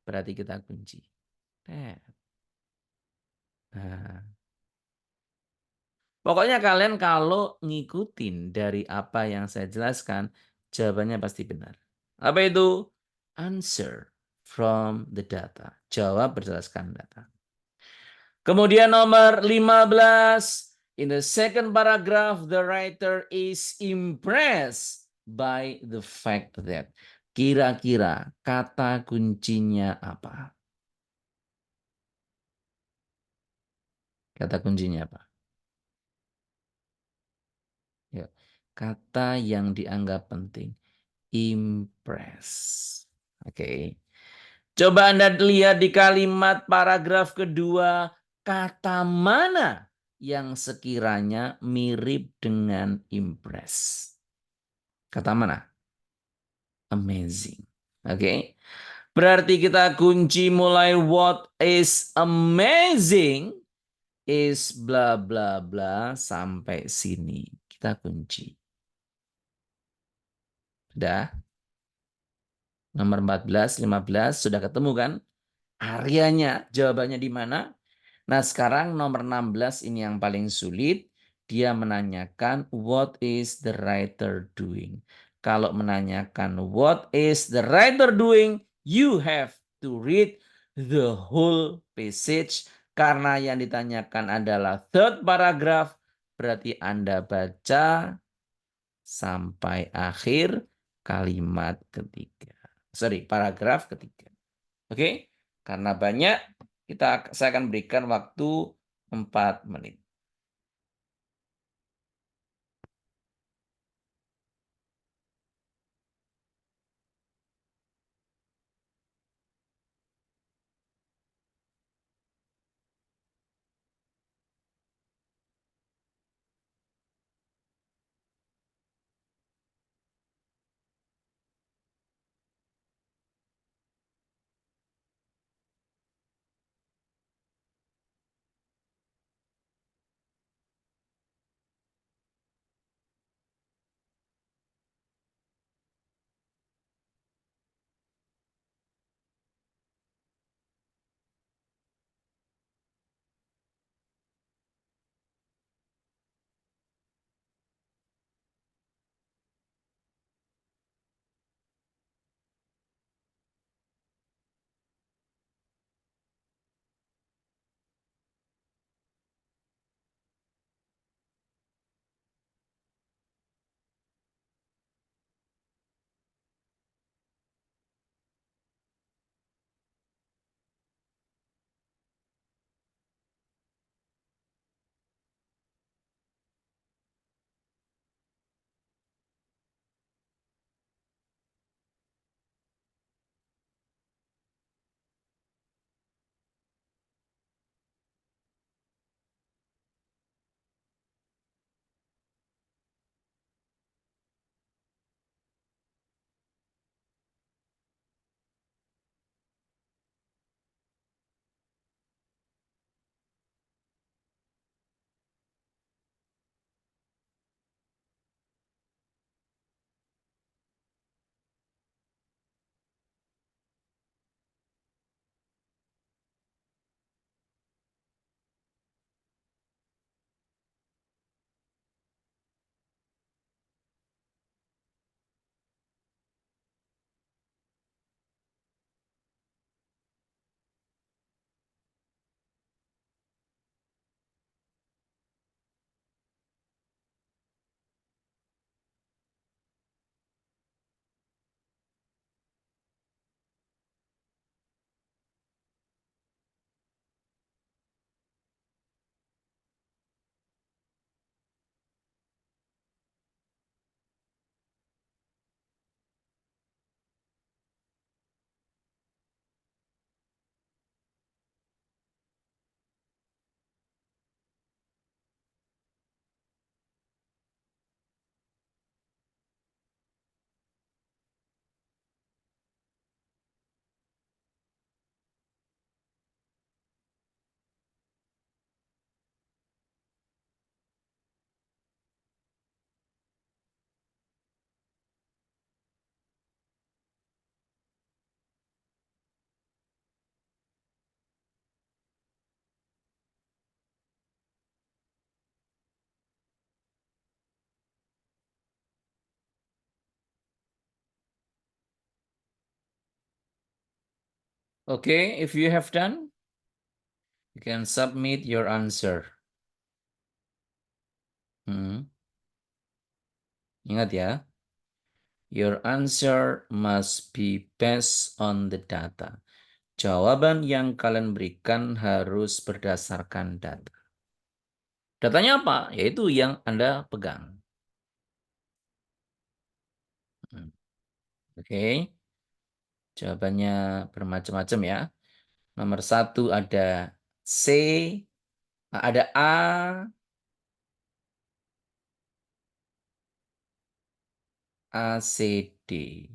[SPEAKER 1] Berarti kita kunci. Nah, pokoknya kalian kalau ngikutin dari apa yang saya jelaskan, jawabannya pasti benar. Apa itu? Answer from the data. Jawab berdasarkan data. Kemudian nomor 15. In the second paragraph, the writer is impressed by the fact that. Kira-kira kata kuncinya apa? Kata kuncinya apa? Ya. Kata yang dianggap penting. Impress. Oke. Coba Anda lihat di kalimat paragraf kedua. Kata mana yang sekiranya mirip dengan impress? Kata mana? Amazing. Oke. Berarti kita kunci mulai what is amazing is bla bla bla sampai sini. Kita kunci. Sudah? Nomor 14, 15 sudah ketemu kan? Areanya, jawabannya di mana? Nah, sekarang nomor 16 ini yang paling sulit. Dia menanyakan what is the writer doing? Kalau menanyakan what is the writer doing, you have to read the whole passage karena yang ditanyakan adalah third paragraph, berarti Anda baca sampai akhir kalimat ketiga. Sorry, paragraf ketiga. Oke? Karena banyak, saya akan berikan waktu 4 menit. Okay, if you have done, you can submit your answer. Ingat ya, your answer must be based on the data. Jawaban yang kalian berikan harus berdasarkan data. Datanya apa? Yaitu yang Anda pegang. Oke, jawabannya bermacam-macam ya. Nomor 1 ada C, ada A, A, C, D.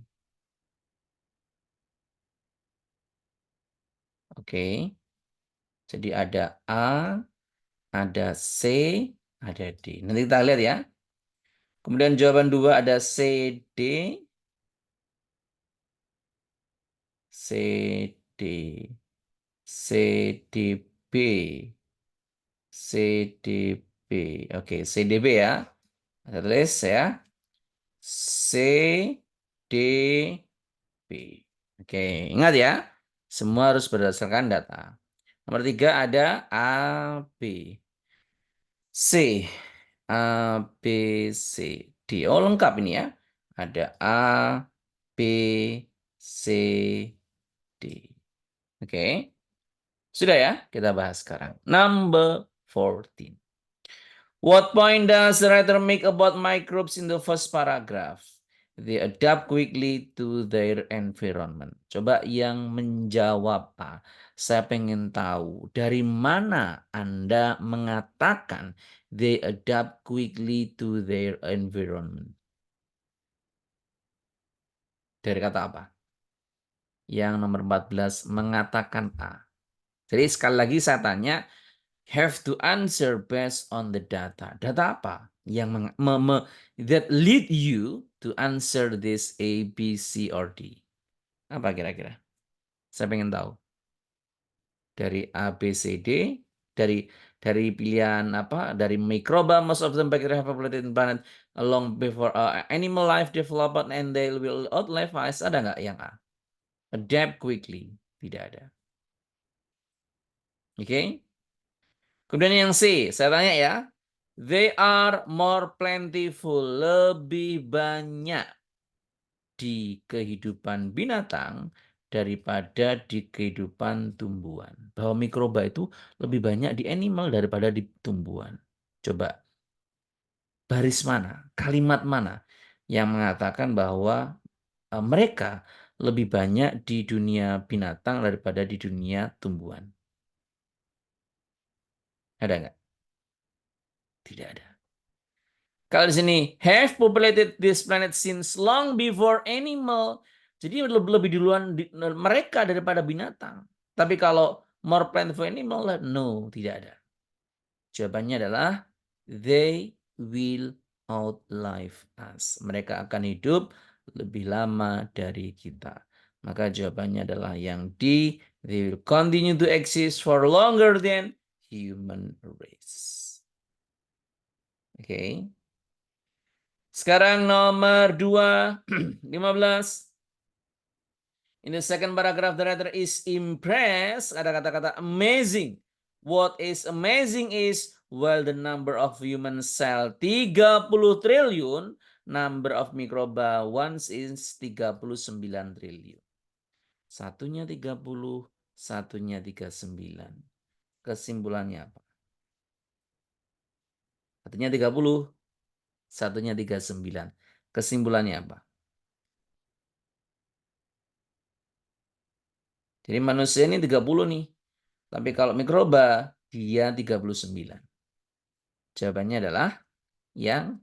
[SPEAKER 1] Oke, jadi ada A, ada C, ada D. Nanti kita lihat ya. Kemudian jawaban 2 ada C, D, C, D, C, D, B, C, D, B. Oke, C, D, B ya. Kita tulis ya. C, D, B. Oke, ingat ya. Semua harus berdasarkan data. Nomor 3 ada A, B. C. A, B, C, D. Oh, lengkap ini ya. Ada A, B, C, D. Oke. Sudah ya, kita bahas sekarang. Number 14. What point does the writer make about microbes in the first paragraph? They adapt quickly to their environment. Coba yang menjawab A. Saya pengen tahu dari mana Anda mengatakan they adapt quickly to their environment. Dari kata apa? Yang nomor 14 mengatakan A. Jadi sekali lagi saya tanya, have to answer based on the data. Data apa yang that lead you to answer this A, B, C, or D? Apa kira-kira? Saya pengen tahu. Dari A, B, C, D, dari pilihan apa? Dari mikroba, most of them bacteria have populated in planet long before animal life development and they will outlive us. Ada nggak yang A? Adapt quickly. Tidak ada. Oke? Okay? Kemudian yang C, saya tanya ya. They are more plentiful, lebih banyak di kehidupan binatang daripada di kehidupan tumbuhan. Bahwa mikroba itu lebih banyak di animal daripada di tumbuhan. Coba, baris mana, kalimat mana yang mengatakan bahwa mereka lebih banyak di dunia binatang daripada di dunia tumbuhan? Ada nggak? Tidak ada. Kalau di sini have populated this planet since long before animal. Jadi lebih duluan mereka daripada binatang. Tapi kalau more plentiful animal, no, tidak ada. Jawabannya adalah they will outlive us. Mereka akan hidup lebih lama dari kita. Maka jawabannya adalah yang D, they will continue to exist for longer than human race. Oke. Okay. Sekarang nomor 2, 15. In the second paragraph, the writer is impressed. Ada kata-kata amazing. What is amazing is, while the number of human cell 30 triliun, number of microba once is 39 triliun. Satunya 30, satunya 39. Kesimpulannya apa? Satunya 30, satunya 39. Kesimpulannya apa? Jadi manusia ini 30 nih. Tapi kalau mikroba, dia 39. Jawabannya adalah yang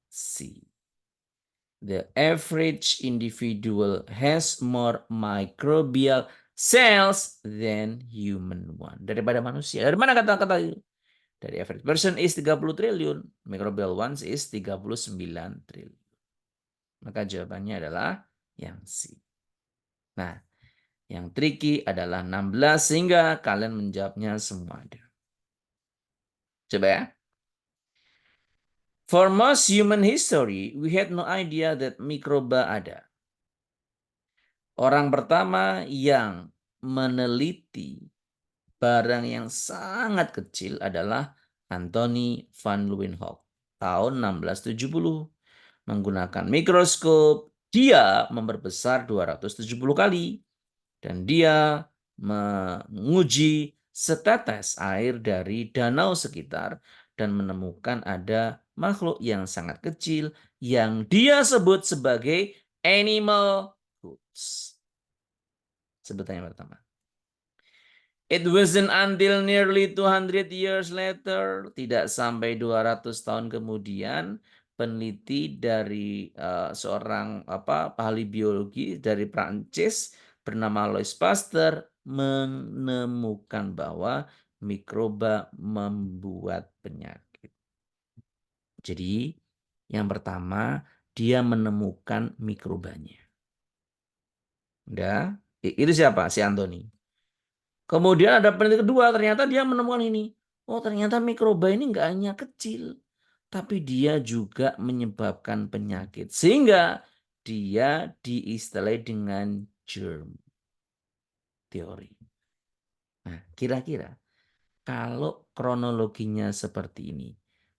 [SPEAKER 1] C. The average individual has more microbial cells than human one. Daripada manusia. Dari mana kata-kata itu? Dari average person is 30 triliun. Microbial ones is 39 triliun. Maka jawabannya adalah yang C. Nah, yang tricky adalah 16 sehingga kalian menjawabnya semua ada. Coba ya. For most human history, we had no idea that mikroba ada. Orang pertama yang meneliti barang yang sangat kecil adalah Anthony van Leeuwenhoek tahun 1670. Menggunakan mikroskop, dia memperbesar 270 kali dan dia menguji setetes air dari danau sekitar dan menemukan ada makhluk yang sangat kecil yang dia sebut sebagai animal hoops. Sebutan yang pertama. It wasn't until nearly 200 years later, tidak sampai 200 tahun kemudian, peneliti dari seorang ahli biologi dari Prancis bernama Louis Pasteur menemukan bahwa mikroba membuat penyakit. Jadi, yang pertama dia menemukan mikrobanya. Udah, itu siapa? Si Anthony. Kemudian ada peneliti kedua, ternyata dia menemukan ini. Oh, ternyata mikroba ini nggak hanya kecil, tapi dia juga menyebabkan penyakit. Sehingga dia diistilahi dengan germ theory. Nah, kira-kira kalau kronologinya seperti ini,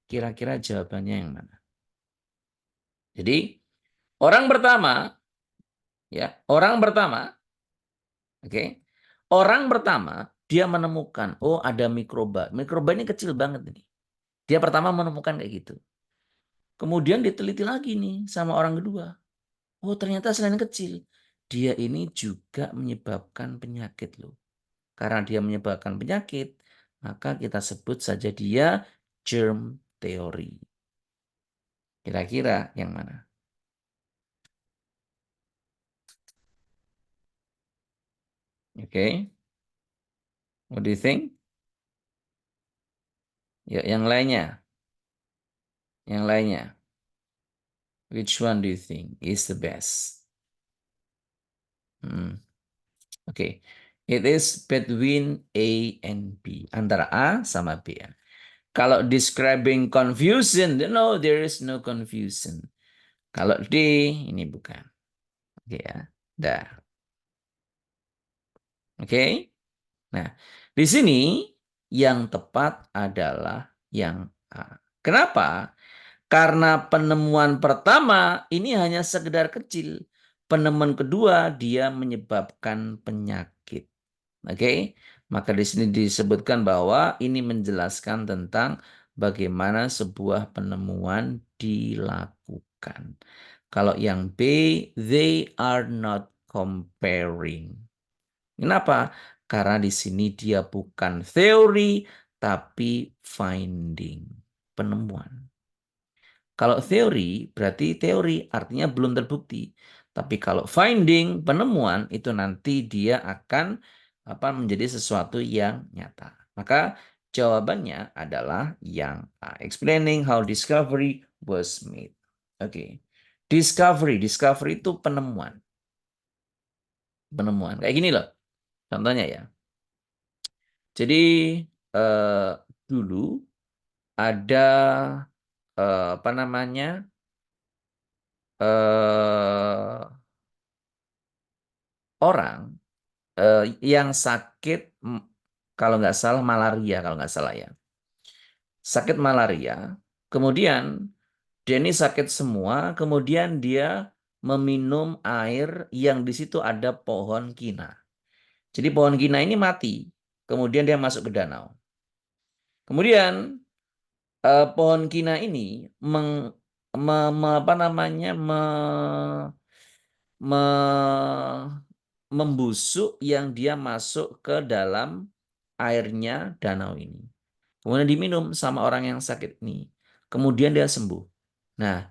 [SPEAKER 1] kira-kira jawabannya yang mana? Jadi, orang pertama, oke. Orang pertama dia menemukan, oh ada mikroba. Mikroba ini kecil banget ini. Dia pertama menemukan kayak gitu. Kemudian diteliti lagi nih sama orang kedua. Oh ternyata selain kecil, dia ini juga menyebabkan penyakit loh. Karena dia menyebabkan penyakit, maka kita sebut saja dia germ theory. Kira-kira yang mana? Oke. What do you think? Ya, yang lainnya. Yang lainnya. Which one do you think is the best? Oke. It is between A and B. Antara A sama B. Kalau describing confusion, no, there is no confusion. Kalau D, ini bukan. Oke ya. Dah. Oke. Nah, di sini yang tepat adalah yang A. Kenapa? Karena penemuan pertama ini hanya sekedar kecil. Penemuan kedua dia menyebabkan penyakit. Oke, maka di sini disebutkan bahwa ini menjelaskan tentang bagaimana sebuah penemuan dilakukan. Kalau yang B, they are not comparing. Kenapa? Karena di sini dia bukan teori, tapi finding, penemuan. Kalau teori, berarti teori artinya belum terbukti. Tapi kalau finding, penemuan, itu nanti dia akan menjadi sesuatu yang nyata. Maka jawabannya adalah yang A. Explaining how discovery was made. Oke. Discovery itu penemuan. Penemuan. Kayak gini loh. Contohnya ya. Jadi dulu ada apa namanya? Orang yang sakit kalau nggak salah malaria kalau nggak salah ya. Sakit malaria, kemudian dia ini sakit semua, kemudian dia meminum air yang di situ ada pohon kina. Jadi pohon kina ini mati, kemudian dia masuk ke danau. Kemudian pohon kina ini apa namanya membusuk yang dia masuk ke dalam airnya danau ini. Kemudian diminum sama orang yang sakit ini. Kemudian dia sembuh. Nah,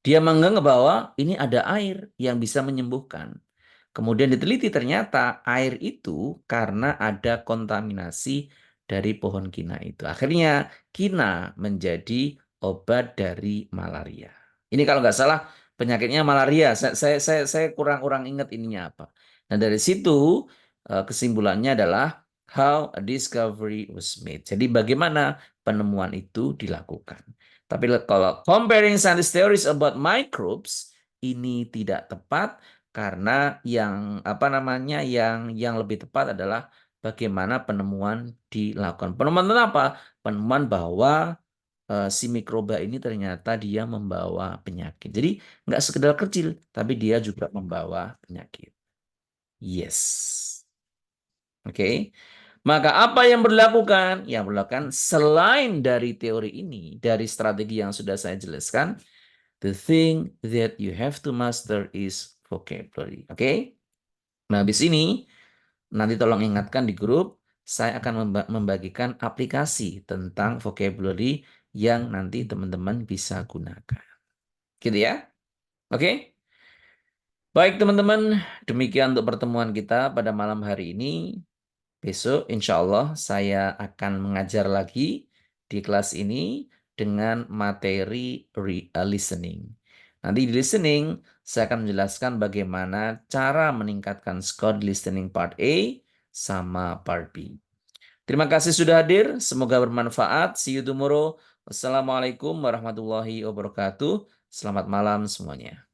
[SPEAKER 1] dia menganggap bahwa ini ada air yang bisa menyembuhkan. Kemudian diteliti ternyata air itu karena ada kontaminasi dari pohon kina itu. Akhirnya kina menjadi obat dari malaria. Ini kalau nggak salah penyakitnya malaria. Saya kurang ingat ininya apa. Nah dari situ kesimpulannya adalah how a discovery was made. Jadi bagaimana penemuan itu dilakukan. Tapi kalau comparing science theories about microbes, ini tidak tepat karena yang lebih tepat adalah bagaimana penemuan dilakukan. Penemuan tentang apa? Penemuan bahwa si mikroba ini ternyata dia membawa penyakit. Jadi nggak sekedar kecil, tapi dia juga membawa penyakit. Yes. Oke. Maka apa yang berlakukan? Yang berlakukan selain dari teori ini, dari strategi yang sudah saya jelaskan, the thing that you have to master is vocabulary. Oke? Nah, habis ini nanti tolong ingatkan di grup, saya akan membagikan aplikasi tentang vocabulary yang nanti teman-teman bisa gunakan. Gitu ya? Oke? Baik teman-teman, demikian untuk pertemuan kita pada malam hari ini. Besok insya Allah saya akan mengajar lagi di kelas ini dengan materi listening. Nanti di listening saya akan menjelaskan bagaimana cara meningkatkan skor listening part A sama part B. Terima kasih sudah hadir, semoga bermanfaat. See you tomorrow. Wassalamualaikum warahmatullahi wabarakatuh. Selamat malam semuanya.